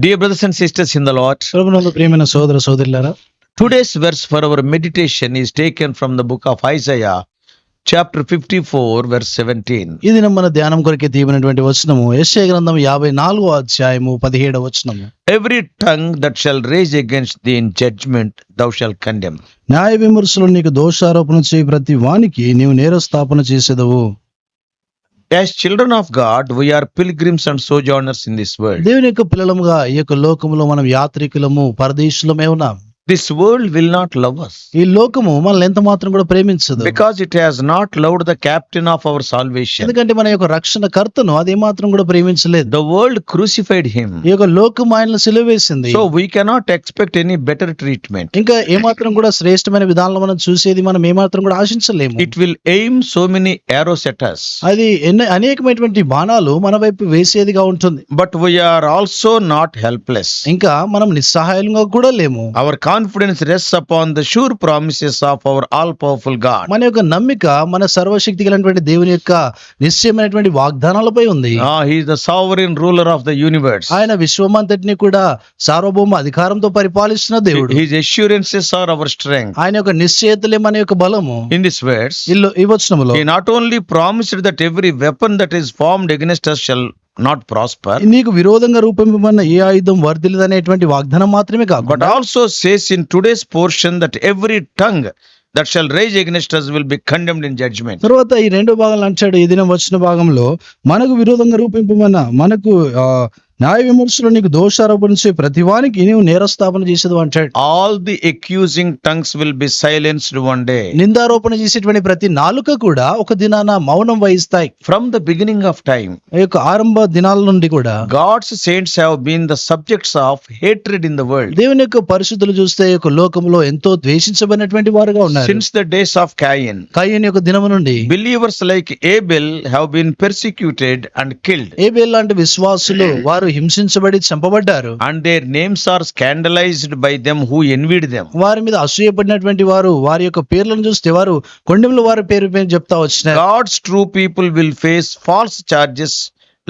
Dear brothers and sisters in the Lord, ప్రభునందు ప్రియమైన సోదర సోదరులారా, today's verse for our meditation is taken from the book of Isaiah, chapter 54, verse 17. ఇది మన ధ్యానం కొరకే తీయబడినటువంటి వచనము యెషయా గ్రంథం 54వ అధ్యాయము 17వ వచనము. Every tongue that shall raise against thee in judgment thou shalt condemn. న్యాయ విమర్శలు నీకు దోషారోపణ చేయి ప్రతి వానికి నీవు నేరస్థాపన చేసేదవు. As children of God, we are pilgrims and sojourners in this world. దేవుని యొక్క పిల్లలముగా ఈ యొక్క లోకములో మనం యాత్రికులము, పరదేశులమే ఉన్నాం. This world will not love us ఈ లోకము మనల్ని ఎంత మాత్రం కూడా ప్రేమించదు. because it has not loved the captain of our salvation. ఎందుకంటే మన యొక్క రక్షణ కర్తను అది మాత్రం కూడా ప్రేమించలేదు. The world crucified him. ఈ యొక్క లోకం ఆయనను సిలువేసింది. So we cannot expect any better treatment. ఇంకా ఏమాత్రం కూడా శ్రేష్టమైన విధానంలో మనం చూసేది మనం ఏమాత్రం కూడా ఆశించలేము. It will aim so many arrows at us. అది అనేకమైనటువంటి బాణాలు మన వైపు వేసేదిగా ఉంటుంది. But we are also not helpless. ఇంకా మనం నిస్సహాయంగా కూడా లేము. Our confidence rests upon the sure promises of our all-powerful God. మన యొక్క నమ్మిక మన సర్వశక్తి కలిగినటువంటి దేవుని యొక్క నిశ్చయమైనటువంటి వాగ్దానాలపై ఉంది. He is the sovereign ruler of the universe. ఆయన విశ్వమంతటిని కూడా సార్వభౌమ అధికారంతో పరిపాలిస్తున్న దేవుడు. His assurances are our strength. ఆయన యొక్క నిశ్చయతలే మన యొక్క బలము. In this verse, ఈ వచనములో he not only promised that every weapon that is formed against us shall not prosper, నీకు విరోధంగా రూపొందింపబడిన ఏ ఆయుధం వర్ధిల్లదనేటువంటి వాగ్దానం మాత్రమే but కాకుండా also says in today's portion that every tongue that shall rage against us will be condemned in judgment. తర్వాత ఈ రెండో భాగాలు అంటాడు, ఈ దినం వచ్చిన భాగంలో మనకు విరోధంగా రూపింపబడిన మనకు న్యాయ విమర్శలు నీకు దోషారోపణ చేయి ప్రతి వానికి నీవు నేరస్థాపన చేసేది అంటాడు. All the accusing tongues will be silenced one day. నిందారోపణ చేసేటువంటి ప్రతి నాలుక కూడా ఒక దినాన మౌనం వహిస్తాయి. From the beginning of time, ఈ యొక్క ఆరంభ దినాల నుండి కూడా God's saints have been the subjects of hatred in the world. దేవుని యొక్క పరిశుద్ధులు చూస్తే ఈ యొక్క లోకంలో ఎంతో ద్వేషించబడినటువంటి వారుగా ఉన్నారు. Since the days of Cain, కయీను యొక్క దినము నుండి believers like Abel have been persecuted and killed, Abel లాంటి విశ్వాసులు వారు హింసించబడి చంపబడ్డారు. and their names are scandalized by them who envied them. వారి మీద అసూయపడినటువంటి వారు వారి యొక్క పేర్లను చూస్తే వారు కొండెముల వారి పేరు చెప్తా వచ్చినారు. God's true people will face false charges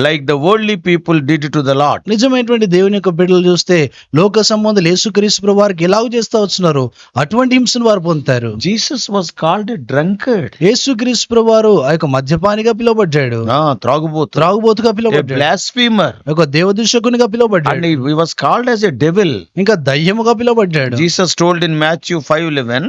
like the worldly people did to the Lord. నిజమైనటువంటి దేవుని యొక్క బిడ్డలు చూస్తే లోక సంబంధులు యేసుక్రీస్తు ప్రభువు వారికి ఎలాగ చేస్తా వచ్చినారు అటువంటి హింసను వారు పొందుతారు. Jesus was called a drunkard, యేసుక్రీస్తు ప్రభువు వారు ఆ యొక్క మద్యపానిగా పిలువబడ్డాడు, త్రాగుబోతుగా a పిలువబడ్డాడు, blasphemer, ఒక దేవదూషకునిగా and పిలువబడ్డాడు, he was called as a devil. ఇంకా దయ్యముగా పిలువబడ్డాడు. Jesus told in Matthew 5:11,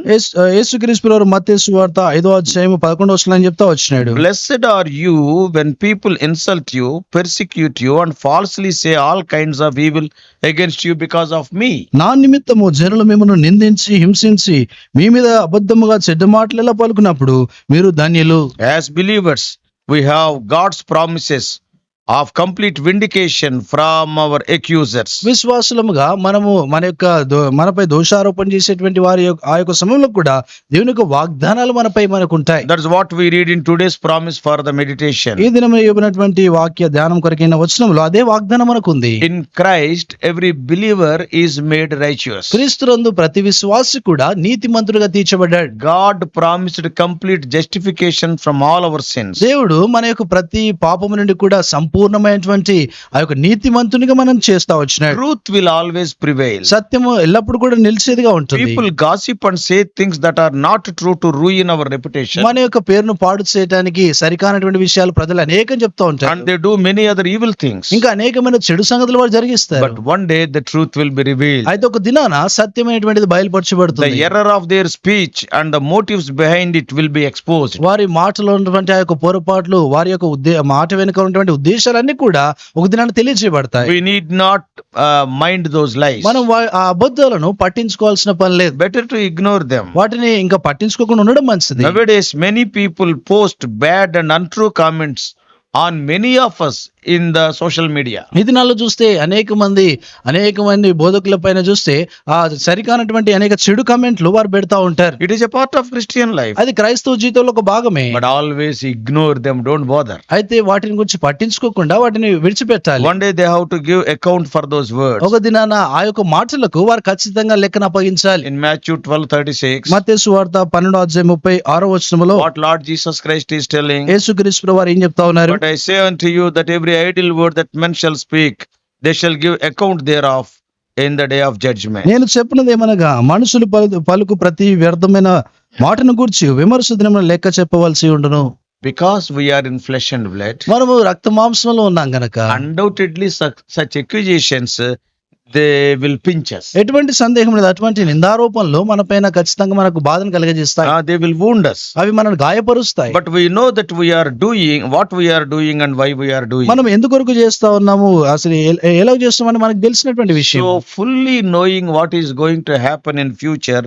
యేసుక్రీస్తు ప్రభువు మత్తయి సువార్త 5వ అధ్యాయం 11వ వచనం చెప్తా వచ్చినాడు. Blessed are you when people insult you, persecute you, and falsely say all kinds of evil against you because of me. నా నిమిత్తము జనులు మిమ్మల్ని నిందించి హింసించి మీ మీద అబద్ధముగా చెడ్డ మాటలు ఎలా పలుకున్నప్పుడు మీరు ధన్యులు. As believers, we have God's promises of complete vindication from our accusers. విశ్వాసులముగా మనము మనపై దోషారోపణ చేసేటువంటి వారి ఆ యొక్క సమయంలో కూడా దేవుని యొక్క వాగ్దానాలు మనకు ఉంటాయి. That's what we read in today's promise for the meditation. ఈ దినం ఇవ్వబడినటువంటి వాక్య ధ్యానం కొరకైన వచనంలో అదే వాగ్దానం మనకు ఉంది. In Christ, every believer is made righteous. క్రీస్తునందు ప్రతి విశ్వాసి కూడా నీతిమంతుడుగా తీర్చబడ్డాడు. God promised complete justification from all our sins. దేవుడు మన యొక్క ప్రతి పాపము నుండి కూడా సంపూర్ణమైనటువంటి ఆ యొక్క నీతిమంతునిగా మనం చేస్తా వచ్చినాడు. Truth will always prevail. సత్యము ఎల్లప్పుడు కూడా నిలిచేదిగా ఉంటుంది. People gossip and say things that are not true to ruin our reputation. మన యొక్క పేరును పాడు చేయడానికి సరికానటువంటి విషయాలు ప్రజలు అనేకం చెప్తా ఉంటారు. And they do many other evil things. ఇంకా అనేకమైన చెడు సంగతులు వారు జరిగిస్తారు. But one day the truth will be revealed. అయితే ఒక దినాన సత్యమైనటువంటిది The బయలుపరచబడుతుంది. error of their speech and the motives behind it will be exposed. వారి మాటలో ఉన్నటువంటి ఆ యొక్క పొరపాట్లు వారి యొక్క మాట వెనుక ఉన్నటువంటి ఉద్దేశాలన్నీ కూడా ఒక దినాన్ని తెలియజేయబడతాయి. We need not mind those lies. మనం ఆ అబద్ధాలను పట్టించుకోవాల్సిన పని లేదు. Better to ignore them. వాటిని ఇంకా పట్టించుకోకుండా ఉండడం మంచిది. Nowadays many people post bad and untrue comments on many of us in the social media. ఈ దినాల్లో చూస్తే అనేక మంది బోధకుల పైన చూస్తే ఆ సరికానటువంటి అనేక చెడు కమెంట్లు వారు పెడతా ఉంటారు. It is a part of Christian life. అది క్రైస్తవ జీవితంలో ఒక భాగమే. But always ignore them, don't bother. అయితే వాటిని గురించి పట్టించుకోకుండా వాటిని విడిచిపెట్టాలి. One day they have to give account for those words. ఒక దినాన ఆ యొక్క మాటలకు వారు ఖచ్చితంగా లెక్కన అప్పగించాలి. In Matthew 12:36, మత్తయి సువార్త 12వ అధ్యాయం 36వ వచనములో what Lord Jesus Christ is telling, యేసుక్రీస్తు వారు ఏం చెప్తా ఉన్నారు? but I say unto you that every idle word that men shall speak, they shall give account thereof in the day of judgment. నేను చెప్పినది ఏమనగా మనుషులు పలుకు ప్రతి వ్యర్థమైన మాటను గూర్చి విమర్శ దినమున లెక్క చెప్పవలసి ఉండును. Because we are in flesh and blood, మనము రక్త మాంసంలో ఉన్నాం గనక undoubtedly such accusations they will pinch us. ఎటువంటి సందేహం లేదు, అటువంటి నిందారోపణలు మన పైన ఖచ్చితంగా మనకు బాధను కలిగజేస్తాయి. They will wound us. అవి మనల్ని గాయపరుస్తాయి. But we know that we are doing what we are doing and why we are doing. మనం ఎందుకొరకు చేస్తా ఉన్నాము, అసలు ఎలా చేస్తామని మనకు తెలిసినటువంటి విషయం. So fully knowing what is going to happen in future,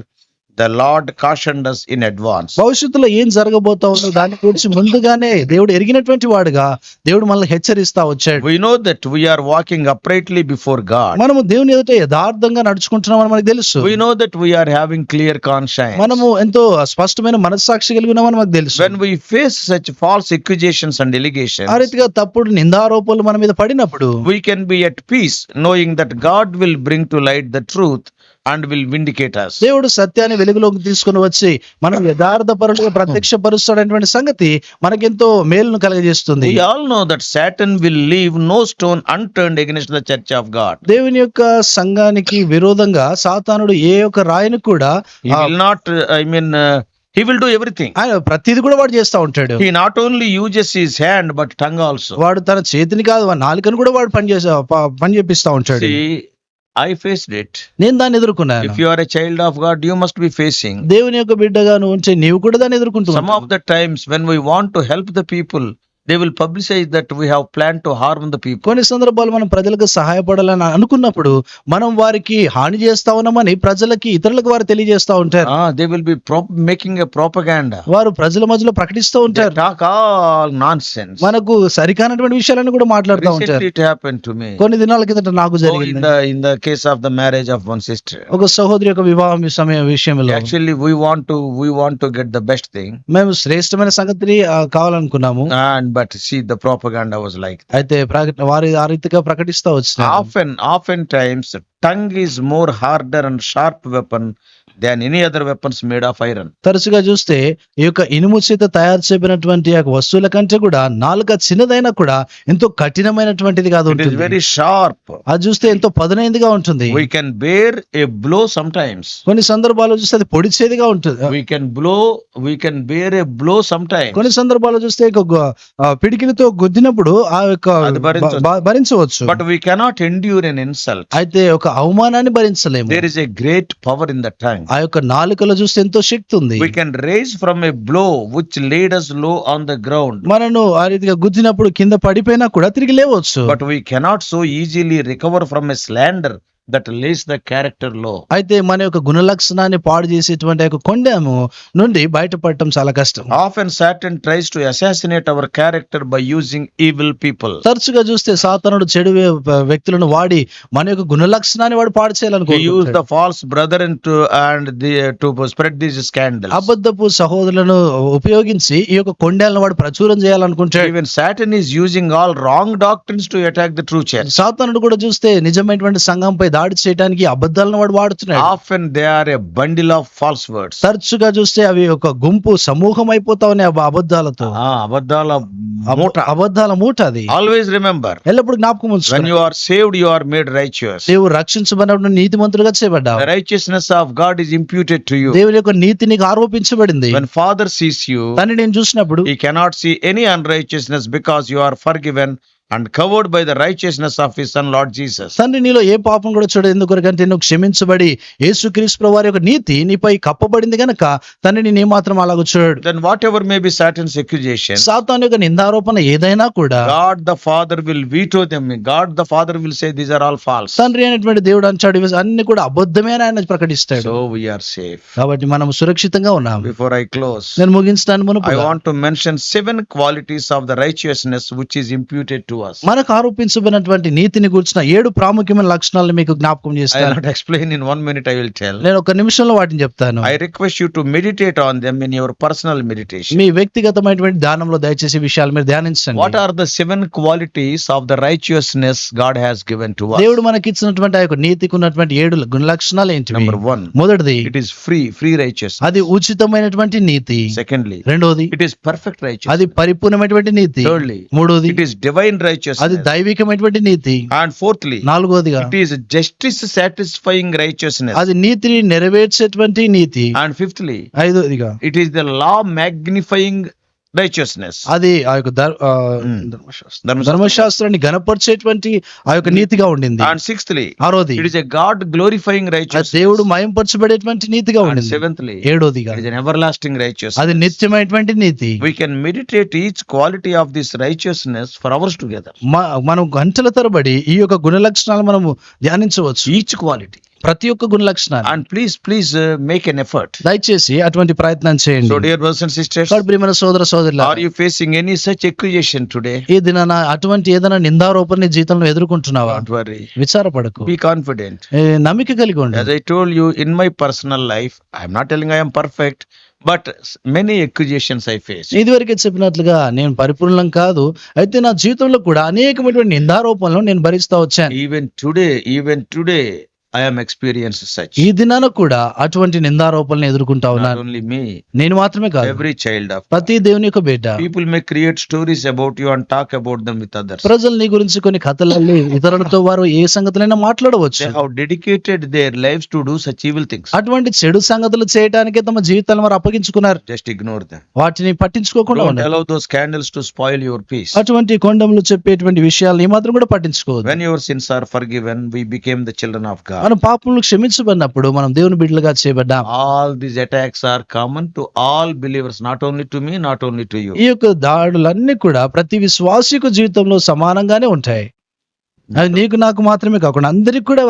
the Lord cautioned us in advance. భవిష్యత్తులో ఏం జరగబోతా ఉందో దాని గురించి ముందుగానే దేవుడు ఎరిగినటువంటి వాడుగా దేవుడు మనల్ని హెచ్చరిస్తా వచ్చాడు. We know that we are walking uprightly before God. మనము దేవుని ఎదుట యథార్థంగా నడుచుకుంటున్నామని మనకు తెలుసు. We know that we are having clear conscience. మనము ఎంతో స్పష్టమైన మనస్సాక్షి కలిగి ఉన్నామని మనకు తెలుసు. When we face such false accusations and allegations, ఆ రీతిగా తప్పుడు నిందారోపణలు మన మీద పడినప్పుడు we can be at peace knowing that God will bring to light the truth and will vindicate us. దేవుడు సత్యాన్ని వెలుగులోకి తీసుకుని వచ్చి మనం యథార్థ పరులుగా ప్రత్యక్షపరుస్తాడనేటువంటి సంగతి మనకెంతో మేలును కలగజేస్తుంది. We all know that Satan will leave no stone unturned against the church of God. దేవుని యొక్క సంఘానికి విరోధంగా సాతానుడు ఏ ఒక్క రాయిని కూడా He will not, he will do everything. ఆయన ప్రతిది కూడా వాడు చేస్తా ఉంటాడు. He not only uses his hand but tongue also. వాడు తన చేతిని కాదు వాడి నాలుకను కూడా వాడు పని చేపిస్తా ఉంటాడు. See, I faced it. నేను దాన్ని ఎదుర్కొన్నాను. If you are a child of God, you must be facing. దేవుని యొక్క బిడ్డగా నువ్వు ఉంటే నీవు కూడా దాన్ని Some ఎదుర్కొంటున్నావు. of the times when we want to help the people, they will publicize that we have planned to harm the people. కొన్ని సందర్భాలు మనం ప్రజలకు సహాయపడాలని అనుకున్నప్పుడు మనం వారికి హాని చేస్తా ఉన్నామని ప్రజలకి ఇతరులకు వారు తెలియజేస్తా ఉంటారు. They will be making a propaganda. వారు ప్రజల మధ్యలో ప్రకటిస్తూ They ఉంటారు. talk all nonsense. మనకు సరికానటువంటి విషయాలను కూడా మాట్లాడుతూ Recently ఉంటారు. it happened to me. కొన్ని దినాల కిందట నాకు Oh, జరిగింది. in the case of the marriage of one sister. ఒక సహోదరి యొక్క వివాహం విషయంలో Actually, we want to get the best thing. మేము శ్రేష్టమైన సంగతిని కావాలనుకున్నాము. But see, the propaganda was like that. అయితే వారి ఆ రీతిగా ప్రకటిస్తా వచ్చిన Oftentimes, tongue is more harder and sharp weapon than any other weapons made of iron. తరచుగా చూస్తే ఈ యొక్క ఇనుము చేత తయారు చేయబడినటువంటి యొక్క వస్తువుల కంటే కూడా నాలుక చిన్నదైనా కూడా ఎంతో కఠినమైనటువంటిది కాదు It is ఉంటుంది. very sharp. అది చూస్తే ఎంతో పదునైనదిగా ఉంటుంది. We can bear a blow sometimes. కొన్ని సందర్భాల్లో చూస్తే అది పొడిచేదిగా ఉంటుంది. We can bear a blow sometimes. కొన్ని సందర్భాల్లో చూస్తే పిడికిలతో గుద్దినప్పుడు ఆ యొక్క అది భరించవచ్చు. భరించవచ్చు. But we cannot endure an insult. అయితే ఒక అవమానాన్ని భరించలేము. There is a great power in the tongue. ఆ యొక్క నాలుకలో చూస్తే ఎంతో శక్తి ఉంది. We can raise from a blow which laid us low on the ground. మనను ఆ రీతిగా గుద్దినప్పుడు కింద పడిపోయినా కూడా తిరిగి లేవచ్చు. But we cannot so easily recover from a slander that lays the character low. అయితే మన యొక్క గుణ లక్షణాన్ని పాడు చేసేటువంటి యొక్క కొండము నుండి బయటపడటం చాలా కష్టం. Often Satan tries to assassinate our character by using evil people. తరచుగా చూస్తే సాతానుడు చెడు వ్యక్తులను వాడి మన యొక్క గుణ లక్షణాన్ని వాడు పాడు He used చేయాలనుకుంటున్నాడు. the false brethren to spread these scandals. అబద్ధపు సహోదరులను ఉపయోగించి ఈ యొక్క కొండలను వాడు ప్రచురం చేయాలనుకుంటాడు. Even Satan is using all wrong doctrines to attack the true church. సాతానుడు కూడా చూస్తే నిజమైనటువంటి సంఘంపై దాడి చేయడానికి అబద్ధాలను వాడు వాడుతున్నాడు. Often they are a bundle of false words. తరచుగా చూస్తే అవి ఒక గుంపు సమూహం అయిపోతా ఉన్నాయి అబద్ధాలతో. అబద్ధాల మూట అది. Always remember, ఎల్లప్పుడు జ్ఞాపకం when ఉంచుకోండి. you are saved, you are made righteous. దేవుడు రక్షించబడినప్పుడు నీతిమంతుడుగా చేయబడ్డావు. The righteousness of God is imputed to you. దేవుని యొక్క నీతి నీకు ఆరోపించబడింది. When Father sees you, దాన్ని నేను చూసినప్పుడు He cannot see any unrighteousness because you are forgiven and covered by the righteousness of His Son Lord Jesus. తండ్రి నీలో ఏ పాపం కూడా చూడదు. ఎందుకంటే నువ్వు క్షమించబడి యేసుక్రీస్తు ప్రభువు వారి యొక్క నీతి నీపై కప్పబడింది గనక తండ్రి నేను ఏమాత్రం అలాగ చూడడు. Then whatever may be Satan's accusation, సాతాను యొక్క నిందారోపణ ఏదైనా కూడా God the Father will veto them. God the Father will say these are all false. తండ్రి అయినటువంటి దేవుడు అంటాడు ఇవి అన్ని కూడా అబద్ధమే అని ఆయన ప్రకటిస్తాడు. So we are safe. కాబట్టి మనం సురక్షితంగా ఉన్నాం. Before I close, నేను ముగించడానికి మునుపు I want to mention 7 qualities of the righteousness which is imputed to us. మనకు ఆరోపించబడినటువంటి నీతిని గురించిన 7 ప్రాముఖ్యమైన లక్షణాలను మీకు జ్ఞాపకం I will చేస్తాను. not explain in 1 minute, I will tell. నేను ఒక నిమిషంలో వాటిని చెప్తాను. I request you to meditate on them in your personal meditation. మీ వ్యక్తిగతమైనటువంటి ధ్యానంలో దయచేసి విషయాలు మీరు ధ్యానించండి. What are the 7 qualities of the righteousness God has given to us? దేవుడు మనకి ఇచ్చినటువంటి ఆ యొక్క నీతికి ఉన్నటువంటి 7 గుణ లక్షణాలు ఏంటివి? Number 1, మొదటిది it is free righteousness. అది ఉచితమైనటువంటి నీతి. Secondly, రెండోది it is perfect righteousness. అది పరిపూర్ణమైనటువంటి నీతి. Thirdly, మూడోది it is divine righteousness. దైవికమైనటువంటి NITI. And fourthly, నాలుగోదిగా it is justice satisfying righteousness. అది నీతిని నెరవేర్చేటువంటి నీతి. And fifthly, ఐదోదిగా it is the law magnifying righteousness. అది ఆ యొక్క ధర్మశాస్త్రాన్ని గణపరిచేటువంటి ఆ యొక్క నీతిగా ఉండింది. And sixthly, ఆరోది it is a God glorifying righteousness. దేవుడు మయంపరచబడేటువంటి నీతిగా And ఉండింది. seventhly, ఏడోదిగా it is an everlasting righteousness. అది నిత్యమైనటువంటి నీతి. We can meditate each quality of this righteousness for hours together. మనం గంటల తరబడి ఈ యొక్క గుణ లక్షణాలు మనము ధ్యానించవచ్చు. Each quality. ప్రతి ఒక్క గుణ లక్షణాలు. And please make an effort. దయచేసి అటువంటి ప్రయత్నం చేయండి. So dear brothers and sisters, ప్రియమైన సోదర సోదరులారా, are you facing any such accusation today? ఈ దినాన అటువంటి ఏదైనా నిందారోపణ నీ జీవితంలో ఎదుర్కొంటున్నావా? Don't worry. విచారపడకు. Be confident. నమ్మిక కలిగి ఉండు. As I told you in my personal life, I am not telling I am perfect, but many accusations I face. ఇదివరకే చెప్పినట్లుగా నేను పరిపూర్ణం కాదు, అయితే నా జీవితంలో కూడా అనేకమైనటువంటి నిందారోపణలు నేను భరిస్తా వచ్చాను. Even today, I am experienced such. ఈ దినాన కూడా అటువంటి నిందారోపణలు ఎదుర్కొంటా Not ఉన్నాను. only me, నేను మాత్రమే కాదు, every child of ప్రతి దేవుని యొక్క బిడ్డ. people may create stories about you and talk about them with others. ప్రజలు నీ గురించి కొన్ని కథలల్లి ఇతరులతో వారు ఏ సంగతులైనా మాట్లాడవచ్చు. They have dedicated their lives to do such evil things. అటువంటి చెడు సంగతులు చేయడానికే తమ జీవితాలను వారు అప్పగించుకున్నారు. Just ignore them. వాటిని పట్టించుకోకుండా Don't ఉండాలి. allow those scandals to spoil your peace. అటువంటి కొండములు చెప్పేటువంటి విషయాలు ఈ మాత్రం కూడా పట్టించుకోవద్దు. When your sins are forgiven, we became the children of God. మనం పాపములు క్షమించబడినప్పుడు మనం దేవుని బిడ్డలుగా చేయబడ్డాం. All these attacks are common to all believers, not only to me, not only to you. ఈ యొక్క దాడులన్నీ కూడా ప్రతి విశ్వాసికు జీవితంలో సమానంగానే ఉంటాయి. అది నీకు నాకు మాత్రమే కాకుండా అందరికి కూడా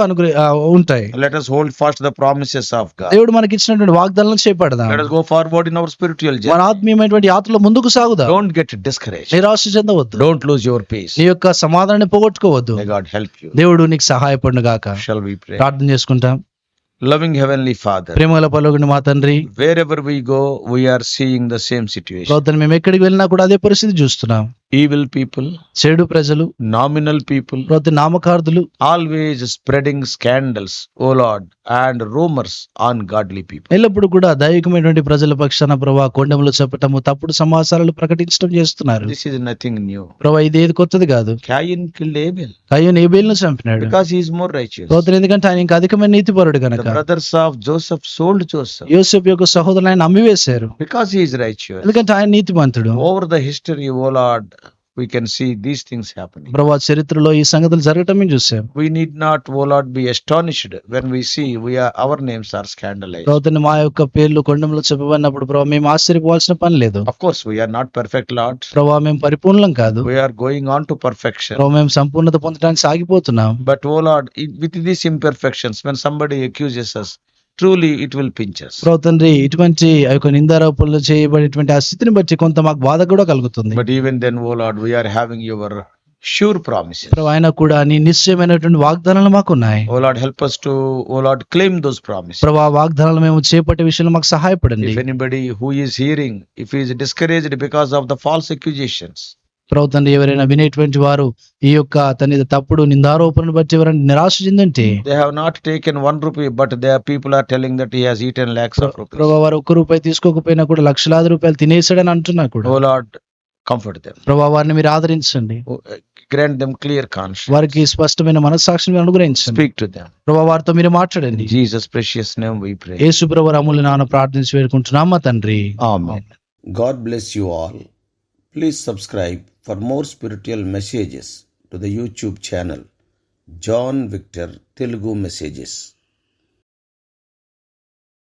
ఉంటాయి. Let us hold fast the promises of God. దేవుడు మనకి ఇచ్చినటువంటి వాగ్దానాలను చేపడదాం. Let us go forward in our spiritual మన journey. ఆత్మీయమైనటువంటి యాత్రలో ముందుకు సాగుదాం. Don't get discouraged. నిరాశ చెందవద్దు. Don't lose your peace. నీ యొక్క సమాధానాన్ని పోగొట్టుకోవద్దు. May God help you. దేవుడు నీకు సహాయపడును గాక. Shall we pray? ప్రార్థన చేసుకుంటాం. Loving Heavenly Father, ప్రేమగల పరలోకపు మా తండ్రి, wherever we go, we are seeing the same situation. ప్రభుత్వం మేము ఎక్కడికి వెళ్ళినా కూడా అదే పరిస్థితి చూస్తున్నాం. Evil people, చెడు ప్రజలు, nominal people, ప్రభుత్వ నామకార్థులు always spreading scandals, O Lord, and rumors on godly people. ఎల్లప్పుడు కూడా దైవికమైనటువంటి ప్రజల పక్షాన ప్రభా కొండములు చెప్పటము, తప్పుడు సమాచారాలు ప్రకటించడం చేస్తున్నారు. This is nothing new. ప్రభా ఇది ఏది కొత్తది కాదు. Cain killed Abel కయ్యూను ఏబేలును చంపినాడు. because he is more righteous. ప్రభుత్వం ఎందుకంటే ఆయన ఇంకా అధికమైన నీతిపరుడు The గనక. brothers of Joseph sold Joseph యోసేపు యొక్క సహోదరులు ఆయన అమ్మివేశారు, because he is righteous. ఎందుకంటే ఆయన నీతిమంతుడు. Over the history, O Lord, we can see these things happening. ప్రభా చరిత్రలో ఈ సంగతులు జరగటం మేము చూసాం. We need not, O Lord, be astonished when we see our names are scandalized. ప్రభుత్వం మా యొక్క పేర్లు కొండములు చెప్పబడినప్పుడు ప్రభా మేము ఆశ్చర్యపోవాల్సిన పని లేదు. Of course, we are not perfect, Lord. ప్రభా మేము పరిపూర్ణం కాదు. We are going on to perfection. ప్రభా మేము సంపూర్ణత పొందడానికి సాగిపోతున్నాం. But, O Lord, with these imperfections, when somebody accuses us, truly it will pinch us. ప్రభు తండ్రి, ఇటువంటి ఆ యొక్క నిందారోపణలు చేయబడేటువంటి ఆ స్థితిని బట్టి కొంత మాకు బాధ కూడా కలుగుతుంది. But even then, O Lord, we are having your sure promises. ప్రభు ఆయన కూడా నీ నిశ్చయమైనటువంటి వాగ్దానాలు మాకు ఉన్నాయి. O Lord, help us to, O Lord, claim those promises. ప్రభు ఆ వాగ్దానాలు మేము చేపట్టే విషయంలో మాకు సహాయపడండి. If anybody who is hearing, if he is discouraged because of the false accusations, ప్రభు తండ్రి, ఎవరైనా వినేటువంటి వారు ఈ యొక్క తన తప్పుడు నిందారోపణను బట్టి ఎవరైనా నిరాశ చెందంటే, they have not taken 1 rupee, but their people are telling that he has eaten lakhs of rupees. ప్రభు వారు 1 రూపాయి తీసుకోకపోయినా కూడా లక్షలాది రూపాయలు తినేసాడని అంటున్నా కూడా, O Lord, comfort them. ప్రభు వారిని మీరు ఆదరించండి. Grant them clear conscience. వారికి స్పష్టమైన మనస్సాక్షిని అనుగ్రహించండి. Speak to them. ప్రభు వారితో మీరు మాట్లాడండి. In Jesus' precious name we pray. యేసు ప్రభు అమూల్య నామమున ప్రార్థించి వేడుకుంటున్నాం మా తండ్రి. Amen. God bless you all. Please subscribe for more spiritual messages to the YouTube channel John Victor Telugu Messages.